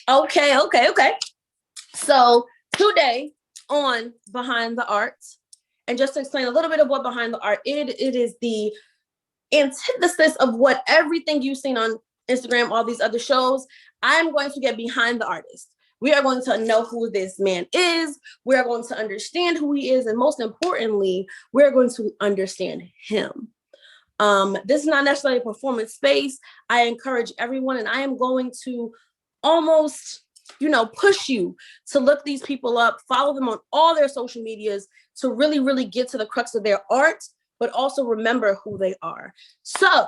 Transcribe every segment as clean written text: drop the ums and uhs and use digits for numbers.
Okay. So today on Behind the Art, and just to explain a little bit of what Behind the Art it is the antithesis of what everything you've seen on Instagram, all these other shows. I'm going to get behind the artist. We are going to know who this man is. We are going to understand who he is. And most importantly, we're going to understand him. This is not necessarily a performance space. I encourage everyone, and I am going to almost, push you to look these people up, follow them on all their social medias to really, really get to the crux of their art, but also remember who they are. So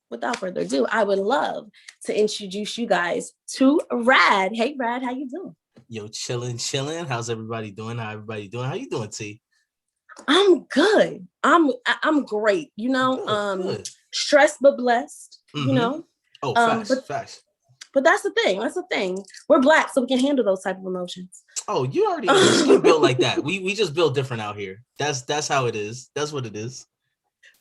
without further ado, I would love to introduce you guys to Rad. Hey, Rad, how you doing? Yo, chilling. How's everybody doing? How you doing, T? I'm good. I'm great. Good. Stressed but blessed. Mm-hmm. Oh, facts. But that's the thing. We're Black, so we can handle those type of emotions. Oh, you already know. Skin built like that. We just build different out here. That's how it is. That's what it is.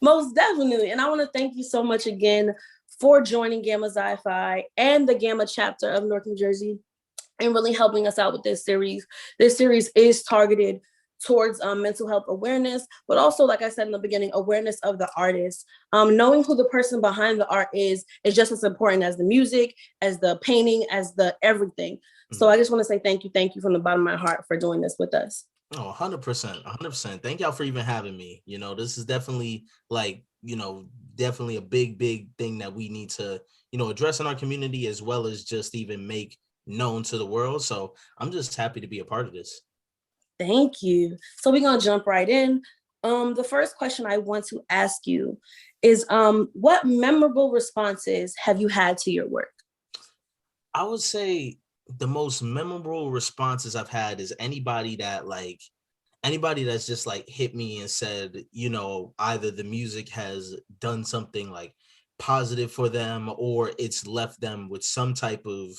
Most definitely. And I want to thank you so much again for joining Gamma Sci-Fi and the Gamma chapter of North New Jersey and really helping us out with this series. This series is targeted towards mental health awareness, but also, like I said in the beginning, awareness of the artist. Knowing who the person behind the art is just as important as the music, as the painting, as the everything. Mm-hmm. So I just want to say thank you from the bottom of my heart for doing this with us. Oh, 100%. Thank y'all for even having me. This is definitely definitely a big thing that we need to, address in our community, as well as just even make known to the world. So I'm just happy to be a part of this. Thank you. So we're going to jump right in. The first question I want to ask you is, what memorable responses have you had to your work? I would say the most memorable responses I've had is anybody that's just like hit me and said, either the music has done something like positive for them, or it's left them with some type of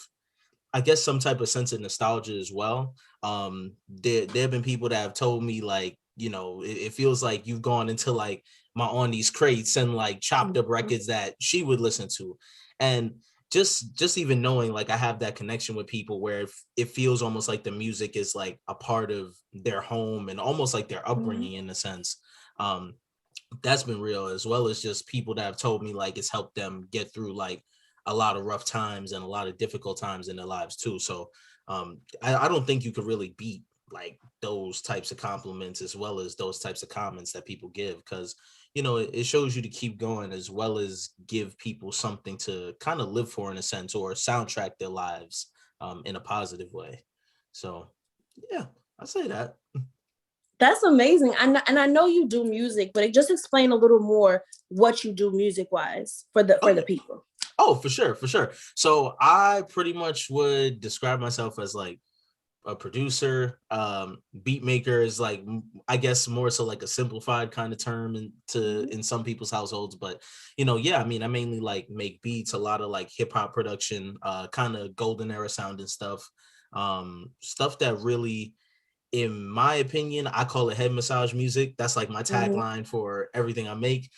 sense of nostalgia as well. There have been people that have told me like, it feels like you've gone into like my Auntie's crates and like chopped up records that she would listen to. And just even knowing like I have that connection with people where it feels almost like the music is like a part of their home and almost like their upbringing in a sense. That's been real, as well as just people that have told me like it's helped them get through like a lot of rough times and a lot of difficult times in their lives too. So I don't think you could really beat like those types of compliments as well as those types of comments that people give, because it shows you to keep going, as well as give people something to kind of live for in a sense, or soundtrack their lives in a positive way. So yeah, I say that. That's amazing. And I know you do music, but just explain a little more what you do music wise for the people. Oh, for sure. So I pretty much would describe myself as like a producer. Beat maker is like, I guess more so like a simplified kind of term in some people's households. But I mainly like make beats, a lot of like hip hop production, kind of golden era sounding stuff, stuff that really, in my opinion, I call it head massage music. That's like my tagline for everything I make.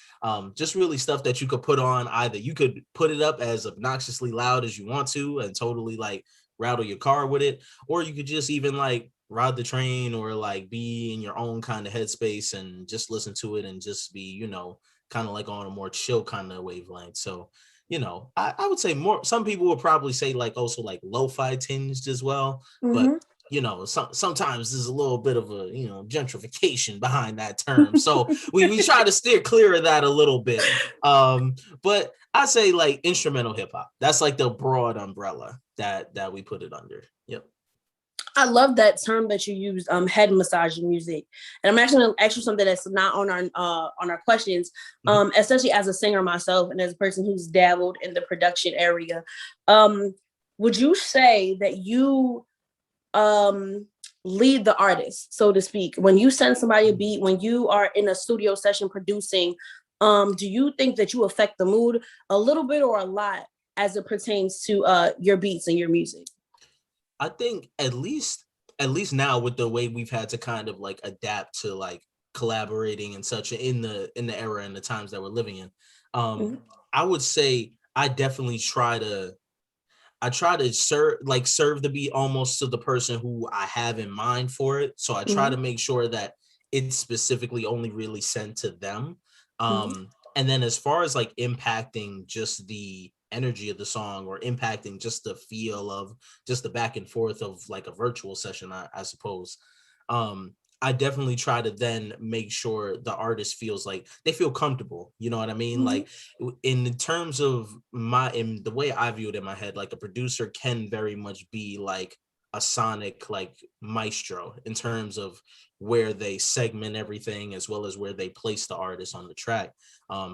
Just really stuff that you could put on. Either you could put it up as obnoxiously loud as you want to and totally like rattle your car with it, or you could just even like ride the train or like be in your own kind of headspace and just listen to it and just be, kind of like on a more chill kind of wavelength. So, I would say more, some people would probably say like also like lo-fi tinged as well, but sometimes there's a little bit of a, gentrification behind that term. So we try to steer clear of that a little bit. But I say like instrumental hip hop. That's like the broad umbrella that we put it under. Yep. I love that term that you used, head massaging music. And I'm actually going to ask you something that's not on our questions, especially as a singer myself and as a person who's dabbled in the production area. Would you say that you lead the artist, so to speak, when you send somebody a beat, when you are in a studio session producing, Do you think that you affect the mood a little bit or a lot as it pertains to your beats and your music? I think at least now with the way we've had to kind of like adapt to like collaborating and such in the era and the times that we're living in. Um, Mhm. I would say I definitely try to serve the beat almost to the person who I have in mind for it. So I try Mhm. to make sure that it's specifically only really sent to them. Mhm. And then as far as like impacting just the energy of the song or impacting just the feel of just the back and forth of like a virtual session, I suppose. I definitely try to then make sure the artist feels like they feel comfortable. You know what I mean? Mhm. Like in terms of in the way I view it in my head, like a producer can very much be like a sonic like maestro in terms of where they segment everything as well as where they place the artist on the track.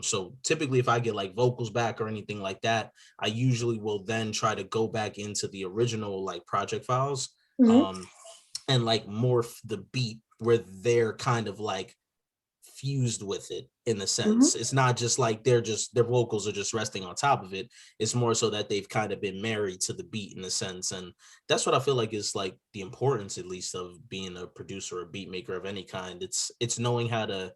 So typically if I get like vocals back or anything like that, I usually will then try to go back into the original like project files, Mhm. um, and like morph the beat where they're kind of like fused with it in a Mhm. sense. It's not just like their vocals are just resting on top of it. It's more so that they've kind of been married to the beat in a sense. And that's what I feel like is like the importance at least of being a producer or beat maker of any kind. It's knowing how to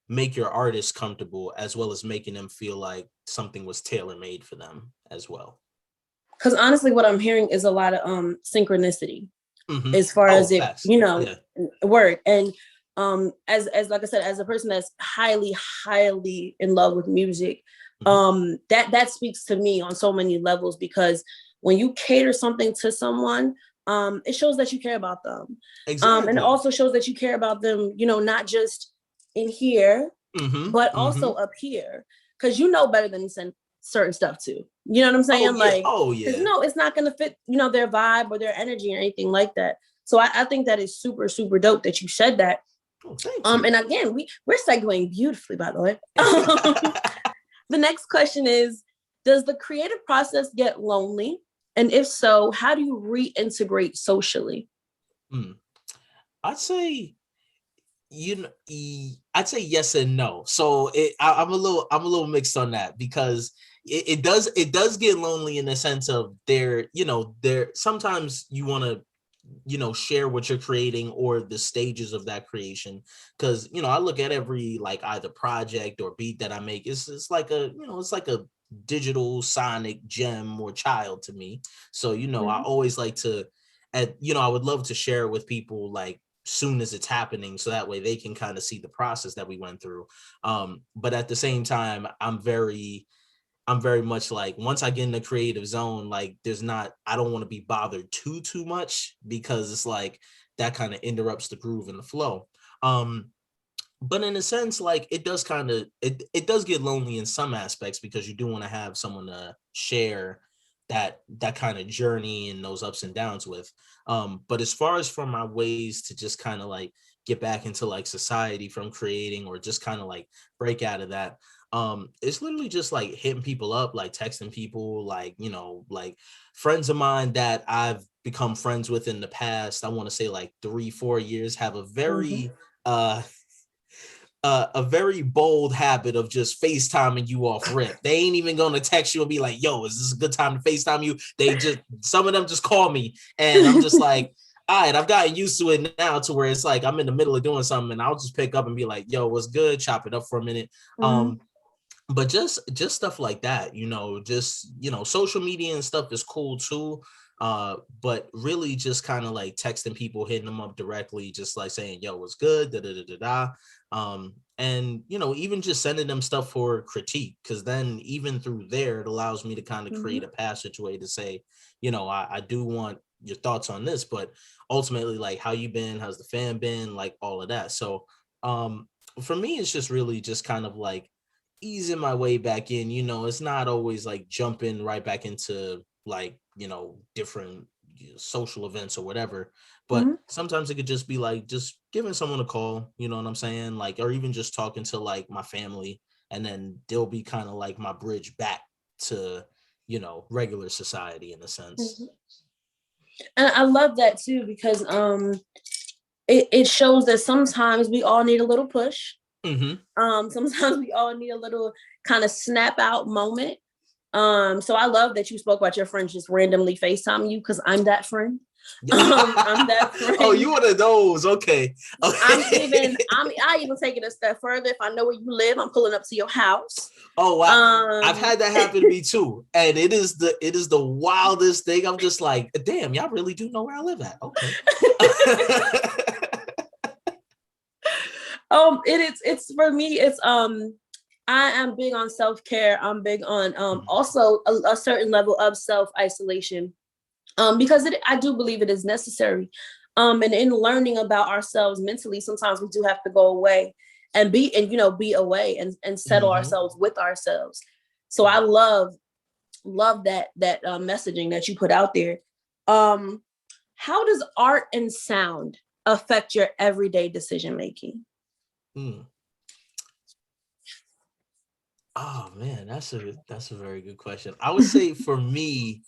make your artist comfortable as well as making them feel like something was tailor made for them as well. Because honestly, what I'm hearing is a lot of synchronicity Hmm. as far Oh, as it, facts. Yeah. word. And as like I said, as a person that's highly in love with music, Hmm. that speaks to me on so many levels, because when you cater something to someone, it shows that you care about them. And it Exactly. also shows that you care about them, not just in here, Hmm. but also Hmm. up here, because you know better than to send certain stuff to. You know what I'm Oh saying? yeah. Like, Oh because yeah. no, it's not gonna fit, their vibe or their energy or anything like that. So I think that is super dope that you said that. Oh, thank you. And again, we're segueing beautifully, by the way. The next question is: does the creative process get lonely? And if so, how do you reintegrate socially? Hmm. I'd say I'd say yes and no. So I'm a little mixed on that because it does get lonely in the sense of there sometimes you want to share what you're creating or the stages of that creation, because I look at every like either project or beat that I make, it's like a digital sonic gem or child to me. So I Mhm. always like to I would love to share it with people like soon as it's happening so that way they can kind of see the process that we went through. But at the same time, I'm very much like once I get in the creative zone, like I don't want to be bothered too much because it's like that kind of interrupts the groove and the flow. Um, but in a sense, like it does get lonely in some aspects because you do want to have someone to share that kind of journey and those ups and downs with. But as far as for my ways to just kind of like get back into like society from creating or just kind of like break out of that, it's literally just like hitting people up, like texting people, like like friends of mine that I've become friends with in the past, I want to say like 3-4 years, have Mhm. uh a very bold habit of just FaceTiming you off rip. They ain't even gonna text you and be like, yo, is this a good time to FaceTime you? Some of them just call me and I'm just like, all right, I've gotten used to it now to where it's like I'm in the middle of doing something and I'll just pick up and be like, yo, what's good? Chop it up for a minute. Mhm. But just stuff like that, just social media and stuff is cool too, but really just kind of like texting people, hitting them up directly, just like saying yo, what's good, da da da da da. And even just sending them stuff for critique, because then even through there it allows me to kind of create Mhm. a passageway to say, I do want your thoughts on this, but ultimately like how you been, how's the fan been, like all of that. So for me it's just really just kind of like easing my way back in. It's not always like jumping right back into like, different social events or whatever. But Mhm. sometimes it could just be like just giving someone a call, you know what I'm saying? Like, or even just talking to like my family, and then they'll be kind of like my bridge back to, regular society in a sense. Mhm. And I love that too, because it shows that sometimes we all need a little push. Sometimes we all need a little kind of snap out moment. So I love that you spoke about your friends just randomly FaceTime you, because I'm that friend. I'm that friend. Oh, you one of those? Okay. I even take it a step further. If I know where you live, I'm pulling up to your house. Oh wow. I've had that happen to me too. And it is the wildest thing. I'm just like, damn, y'all really do know where I live at. Okay. It's for me, I am big on self-care. I'm big on also a certain level of self-isolation. Because I do believe it is necessary. And in learning about ourselves mentally, sometimes we do have to go away and be away and settle ourselves with ourselves. So I love that messaging that you put out there. How does art and sound affect your everyday decision making? Oh man, that's a very good question. I would say for me,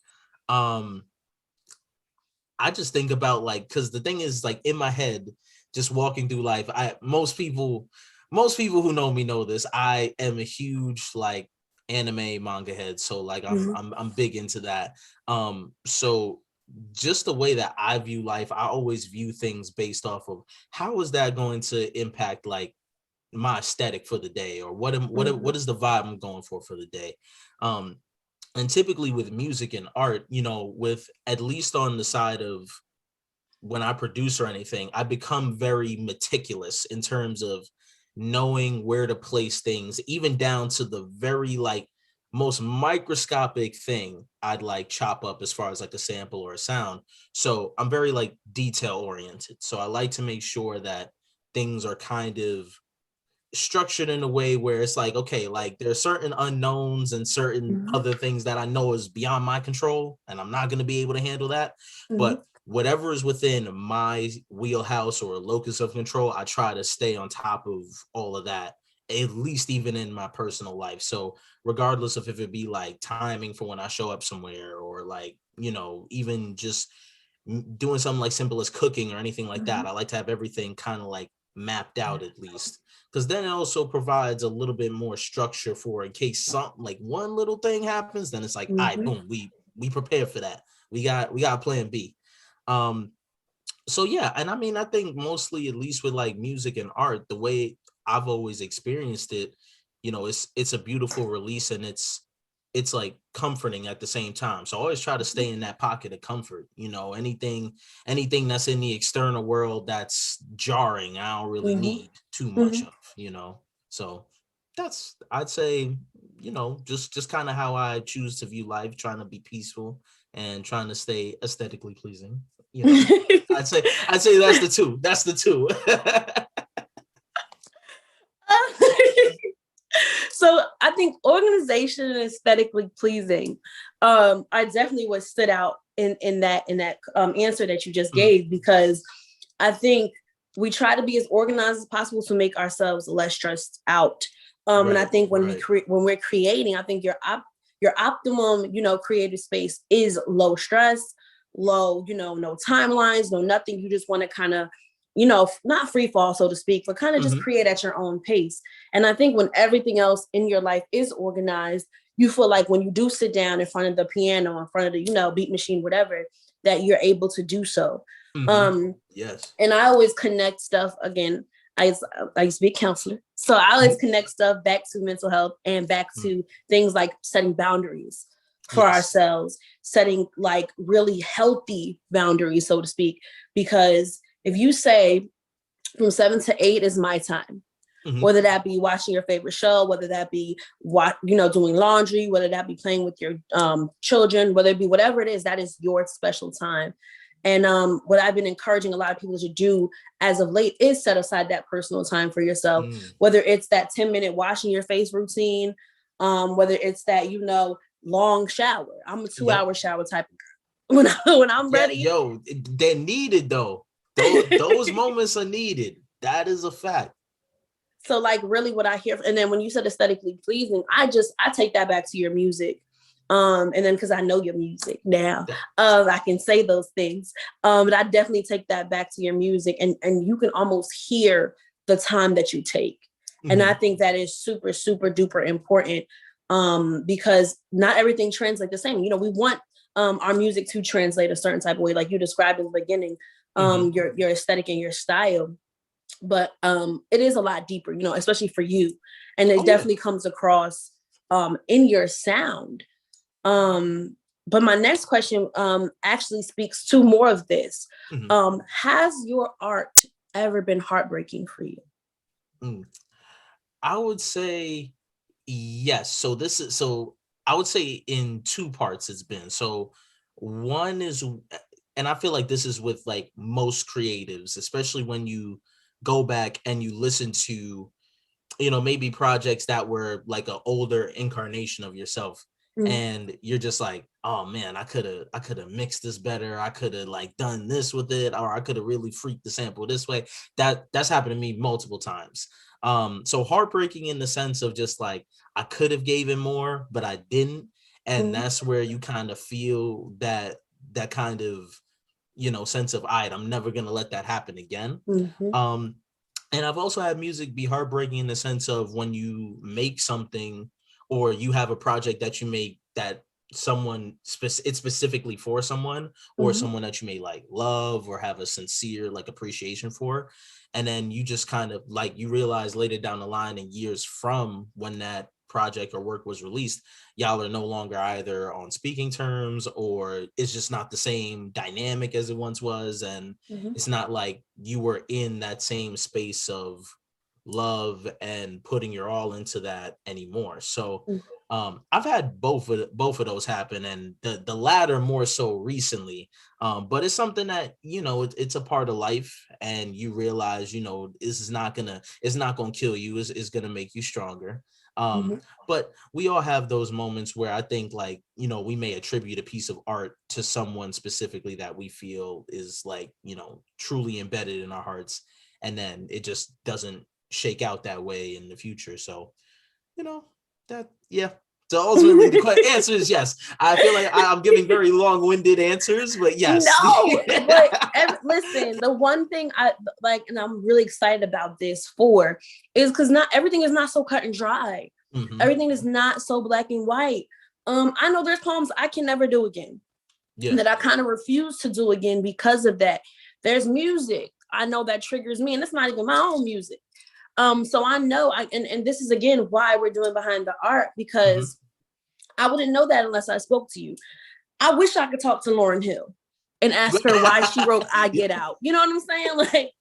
I just think about like, because the thing is, like, in my head, just walking through life, most people who know me know this. I am a huge like anime manga head, so like I'm big into that. So just the way that I view life, I always view things based off of how is that going to impact like my aesthetic for the day, or what is the vibe I'm going for the day. And typically with music and art, with at least on the side of when I produce or anything, I become very meticulous in terms of knowing where to place things, even down to the very like most microscopic thing I'd like chop up as far as like a sample or a sound. So I'm very like detail oriented. So I like to make sure that things are kind of structured in a way where it's like, okay, like there are certain unknowns and certain other things that I know is beyond my control, and I'm not going to be able to handle that. But whatever is within my wheelhouse or locus of control, I try to stay on top of all of that, at least even in my personal life. So regardless of if it be like timing for when I show up somewhere, or like, even just doing something like simple as cooking or anything like that, I like to have everything kind of like mapped out at least, because then it also provides a little bit more structure for in case something like one little thing happens, then it's like, all right, boom, we prepared for that. We got plan B. So yeah, and I mean, I think mostly, at least with like music and art, the way I've always experienced it, it's a beautiful release, and it's like comforting at the same time. So I always try to stay in that pocket of comfort. Anything that's in the external world that's jarring, I don't really need too much of, So that's, I'd say, just kind of how I choose to view life, trying to be peaceful and trying to stay aesthetically pleasing. I'd say that's the two. That's the two. So I think organization and aesthetically pleasing, I definitely what stood out in that answer that you just gave, because I think we try to be as organized as possible to make ourselves less stressed out. And I think when we're creating, I think your optimum, creative space is low stress, low, no timelines, no nothing. You just want to kind of, not free fall, so to speak, but kind of just create at your own pace. And I think when everything else in your life is organized, you feel like when you do sit down in front of the piano, in front of the, beat machine, whatever, that you're able to do so. Yes. And I always connect stuff, again, I used to be a counselor. So I always connect stuff back to mental health and back to things like setting boundaries for ourselves, setting like really healthy boundaries, so to speak. Because if you say from 7 to 8 is my time, whether that be watching your favorite show, whether that be doing laundry, whether that be playing with your children, whether it be whatever it is, that is your special time. And what I've been encouraging a lot of people to do as of late is set aside that personal time for yourself, whether it's that 10-minute washing your face routine, whether it's that, long shower. I'm a 2-hour shower type of girl. When I'm ready. Yo, they're needed though. Those moments are needed. That is a fact. So like really what I hear, and then when you said aesthetically pleasing, I take that back to your music. And then because I know your music now, I can say those things. But I definitely take that back to your music, and you can almost hear the time that you take. And I think that is super, super duper important, because not everything translates the same. You know, we want our music to translate a certain type of way, like you described in the beginning, your aesthetic and your style. But it is a lot deeper, you know, especially for you. And it definitely comes across in your sound. But my next question actually speaks to more of this. Has your art ever been heartbreaking for you? I would say yes. So I would say in two parts it's been. So one is, and I feel like this is with like most creatives, especially when you go back and you listen to, you know, maybe projects that were like an older incarnation of yourself. And you're just like, oh man, I could have mixed this better. I could have like done this with it, or I could have really freaked the sample this way. That's happened to me multiple times. So heartbreaking in the sense of just like, I could have given more, but I didn't. And that's where you kind of feel that kind of, you know, sense of, I'm never going to let that happen again. And I've also had music be heartbreaking in the sense of when you make something or you have a project that you make that someone it's specifically for someone or someone that you may like love or have a sincere like appreciation for. And then you just kind of like, you realize later down the line and years from when that project or work was released, y'all are no longer either on speaking terms, or it's just not the same dynamic as it once was. And it's not like you were in that same space of love and putting your all into that anymore. So I've had both of those happen, and the latter more so recently. But it's something that, you know, it's a part of life, and you realize, you know, it's not gonna kill you. It's gonna make you stronger. But we all have those moments where I think, like, you know, we may attribute a piece of art to someone specifically that we feel is like, you know, truly embedded in our hearts, and then it just doesn't shake out that way in the future. So, you know, so ultimately the answer is yes. I feel like I'm giving very long-winded answers, but yes. No, but listen, the one thing I like, and I'm really excited about this is because not everything is not so cut and dry. Everything is not so black and white. I know there's poems I can never do again, that I kind of refuse to do again because of that. There's music I know that triggers me, and it's not even my own music. So I know and this is again why we're doing Behind the Art, because I wouldn't know that unless I spoke to you. I wish I could talk to Lauryn Hill and ask her why she wrote I Get Out. You know what I'm saying? Like,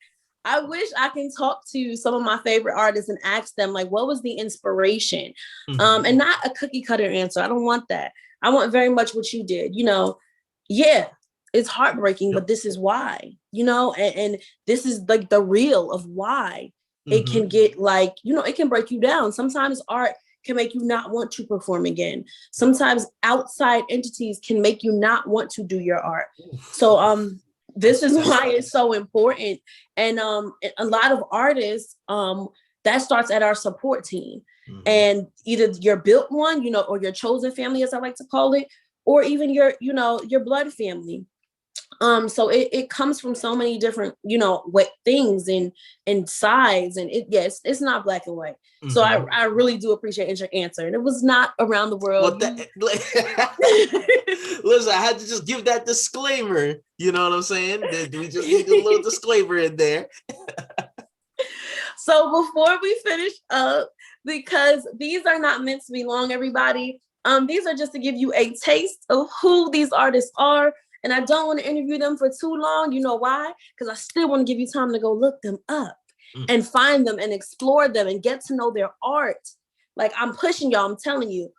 I wish I can talk to some of my favorite artists and ask them, like, what was the inspiration? And not a cookie cutter answer. I don't want that. I want very much what you did. You know, it's heartbreaking, but this is why, you know, and this is like the real of why it can get like, you know, it can break you down. Sometimes art can make you not want to perform again. Sometimes outside entities can make you not want to do your art. So this is why it's so important. And a lot of artists, that starts at our support team. And either your built one, you know, or your chosen family, as I like to call it, or even your, you know, your blood family. So it comes from so many different, you know, things and sides, and it's not black and white. So I really do appreciate your answer, and it was not around the world. Listen, I had to just give that disclaimer. You know what I'm saying? We just need a little disclaimer in there. So before we finish up, because these are not meant to be long, everybody. These are just to give you a taste of who these artists are. And I don't want to interview them for too long. You know why? Because I still want to give you time to go look them up and find them and explore them and get to know their art. Like, I'm pushing y'all, I'm telling you.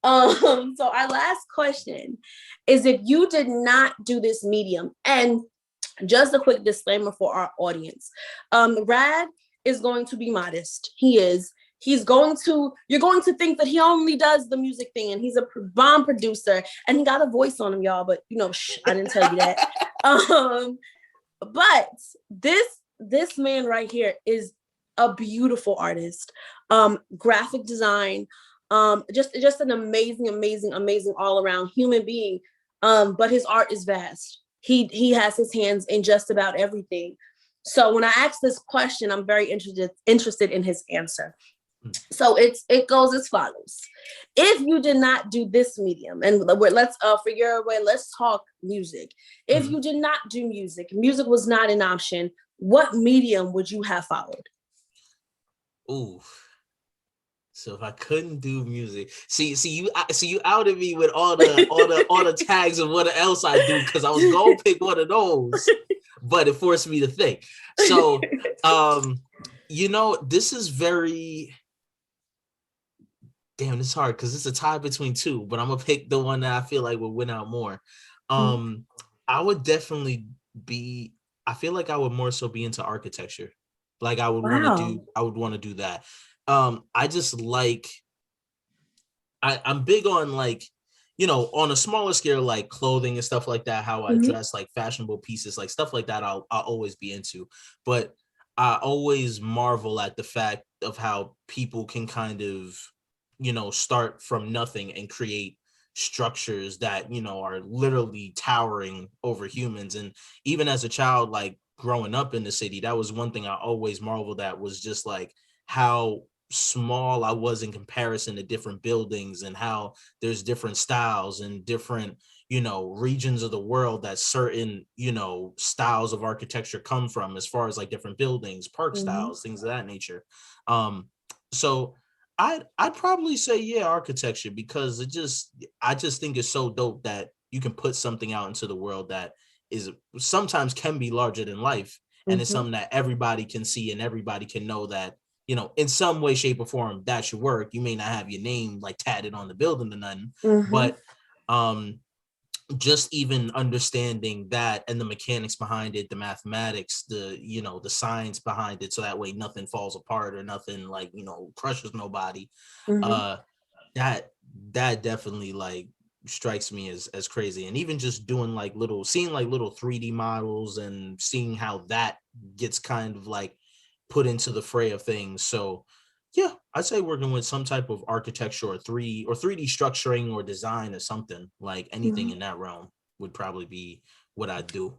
So our last question is, if you did not do this medium, and just a quick disclaimer for our audience, Rad is going to be modest. You're going to think that he only does the music thing, and he's a bomb producer, and he got a voice on him, y'all. But you know, I didn't tell you that. But this man right here is a beautiful artist, graphic design, just an amazing all around human being. But his art is vast. He has his hands in just about everything. So when I ask this question, I'm very interested in his answer. So it goes as follows. If you did not do this medium, and let's for your way, let's talk music. If you did not do music, music was not an option, what medium would you have followed? Ooh. So if I couldn't do music, see you outed me with all the tags of what else I do, because I was gonna pick one of those, but it forced me to think. So this is very damn, it's hard because it's a tie between two, but I'm gonna pick the one that I feel like will win out more. I would definitely be, I feel like I would more so be into architecture. Like I would want to do that. I just like, I'm big on like, on a smaller scale, like clothing and stuff like that, how I dress, like fashionable pieces, like stuff like that, I'll always be into. But I always marvel at the fact of how people can kind of, start from nothing and create structures that, are literally towering over humans. And even as a child, like growing up in the city, that was one thing I always marveled at, was just like how small I was in comparison to different buildings, and how there's different styles and different, regions of the world that certain, styles of architecture come from, as far as like different buildings, park styles, things of that nature. So I'd probably say, yeah, architecture, because I just think it's so dope that you can put something out into the world that is sometimes can be larger than life, and it's something that everybody can see and everybody can know that, in some way, shape, or form, that's your work. You may not have your name like tatted on the building or nothing, but just even understanding that and the mechanics behind it, the mathematics, the science behind it, so that way nothing falls apart or nothing like, crushes nobody. That definitely like strikes me as crazy. And even just doing like seeing like little 3D models and seeing how that gets kind of like put into the fray of things. So yeah, I'd say working with some type of architecture or 3D structuring or design or something, like anything in that realm would probably be what I'd do.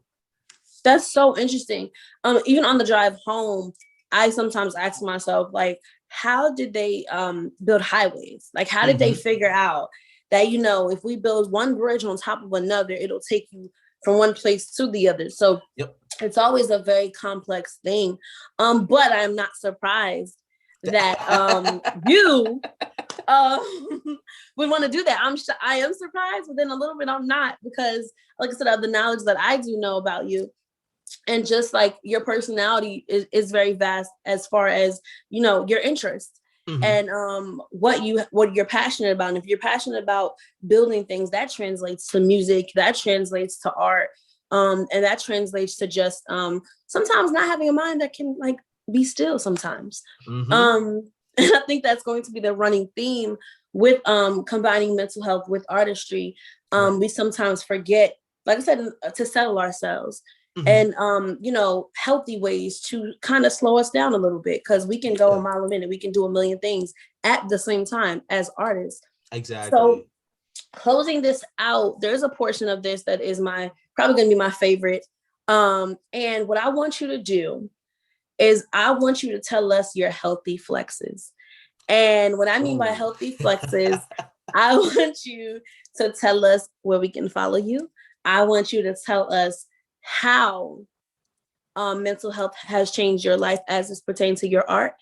That's so interesting. Even on the drive home, I sometimes ask myself, like, how did they build highways? Like, how did they figure out that, if we build one bridge on top of another, it'll take you from one place to the other. So it's always a very complex thing. But I'm not surprised that you would want to do that. I am surprised, but then a little bit I'm not, because like I said, of the knowledge that I do know about you, and just like your personality is very vast as far as, your interests and what you're passionate about. And if you're passionate about building things, that translates to music, that translates to art, and that translates to just sometimes not having a mind that can like be still sometimes. And I think that's going to be the running theme with combining mental health with artistry. We sometimes forget, like I said, to settle ourselves. And healthy ways to kind of slow us down a little bit, because we can go a mile a minute, we can do a million things at the same time as artists. Exactly. So closing this out, there's a portion of this that is probably gonna be my favorite. And what I want you to do is I want you to tell us your healthy flexes. And what I mean by healthy flexes, I want you to tell us where we can follow you. I want you to tell us how mental health has changed your life as it pertains to your art.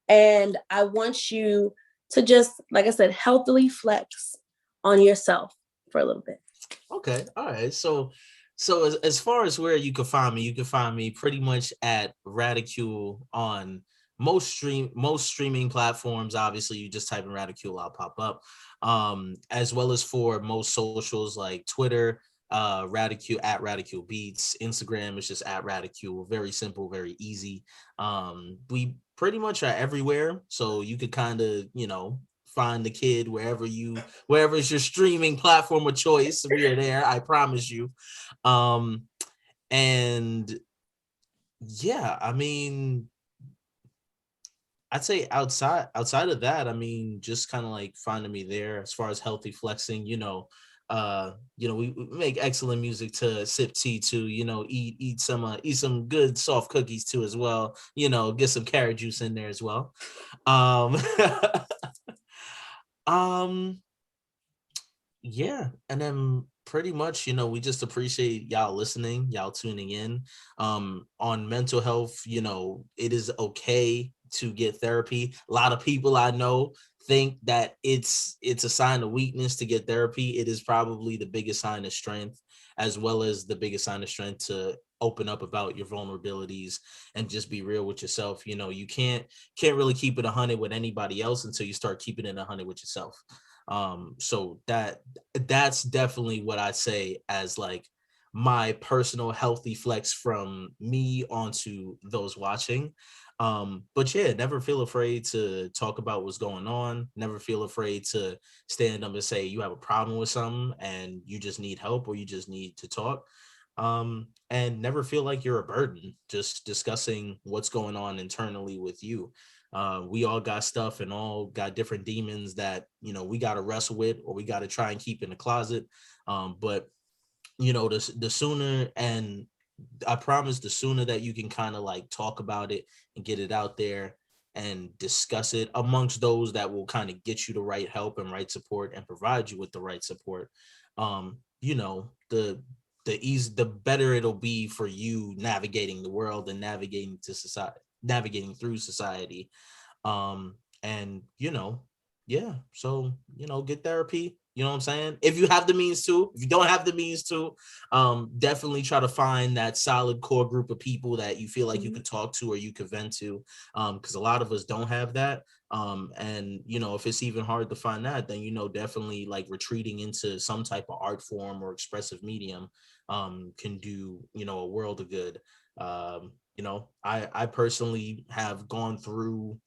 And I want you to just, like I said, healthily flex on yourself for a little bit. Okay. All right. So as far as where you can find me pretty much at Radicule on most streaming platforms. Obviously, you just type in Radicule, I'll pop up. As well as for most socials like Twitter, Radicule at Radicule Beats. Instagram is just at Radicule. Very simple, very easy. We pretty much are everywhere, so you could kind of find the kid wherever is your streaming platform of choice. We are there, I promise you. And yeah, I mean, I'd say outside of that, I mean, just kind of like finding me there as far as healthy flexing, we make excellent music to sip tea to, eat some good soft cookies too as well, get some carrot juice in there as well. um um yeah, and then pretty much, we just appreciate y'all listening, y'all tuning in. On mental health, it is okay to get therapy. A lot of people I know think that it's a sign of weakness to get therapy. It is probably the biggest sign of strength, as well as the biggest sign of strength to open up about your vulnerabilities and just be real with yourself. You can't really keep it 100 with anybody else until you start keeping it 100 with yourself. So that's definitely what I say as like my personal healthy flex from me onto those watching. But yeah, never feel afraid to talk about what's going on. Never feel afraid to stand up and say you have a problem with something and you just need help or you just need to talk. And never feel like you're a burden, just discussing what's going on internally with you. We all got stuff and all got different demons that, we got to wrestle with or we got to try and keep in the closet. But the sooner, and I promise, the sooner that you can kind of like talk about it and get it out there and discuss it amongst those that will kind of get you the right help and right support and provide you with the right support, the better it'll be for you navigating the world and navigating through society. And yeah, so get therapy, you know what I'm saying, if you have the means to. If you don't have the means to, definitely try to find that solid core group of people that you feel like you could talk to or you could vent to, because a lot of us don't have that. And if it's even hard to find that, then definitely like retreating into some type of art form or expressive medium can do a world of good. I personally have gone through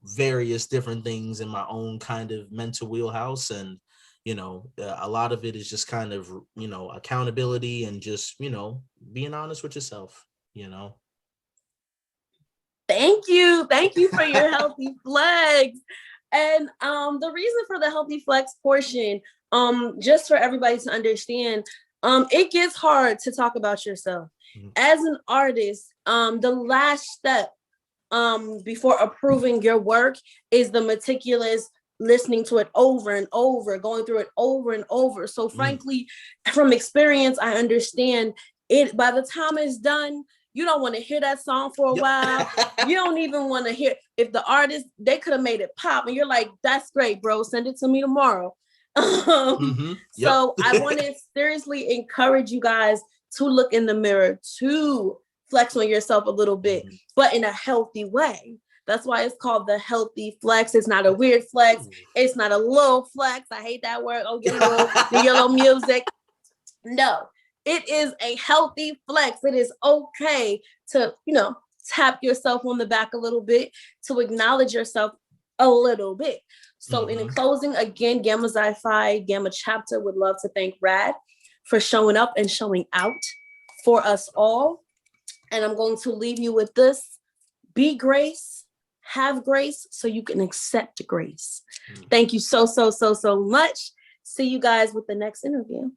various different things in my own kind of mental wheelhouse, and a lot of it is just kind of accountability and just being honest with yourself. Thank you for your healthy flex. And the reason for the healthy flex portion, just for everybody to understand, it gets hard to talk about yourself. As an artist, the last step before approving your work is the meticulous listening to it over and over, going through it over and over. So frankly, from experience, I understand it. By the time it's done, you don't want to hear that song for a while. You don't even want to hear, if the artist, they could have made it pop and you're like, that's great, bro, send it to me tomorrow. So I want to seriously encourage you guys to look in the mirror, to flex on yourself a little bit, but in a healthy way. That's why it's called the healthy flex. It's not a weird flex. It's not a low flex. I hate that word. Oh, the yellow music. No, it is a healthy flex. It is okay to, tap yourself on the back a little bit, to acknowledge yourself a little bit. So in closing, again, Gamma Zi-Fi, Gamma Chapter would love to thank Rad for showing up and showing out for us all. And I'm going to leave you with this: be grace, have grace, so you can accept grace. Thank you so much. See you guys with the next interview.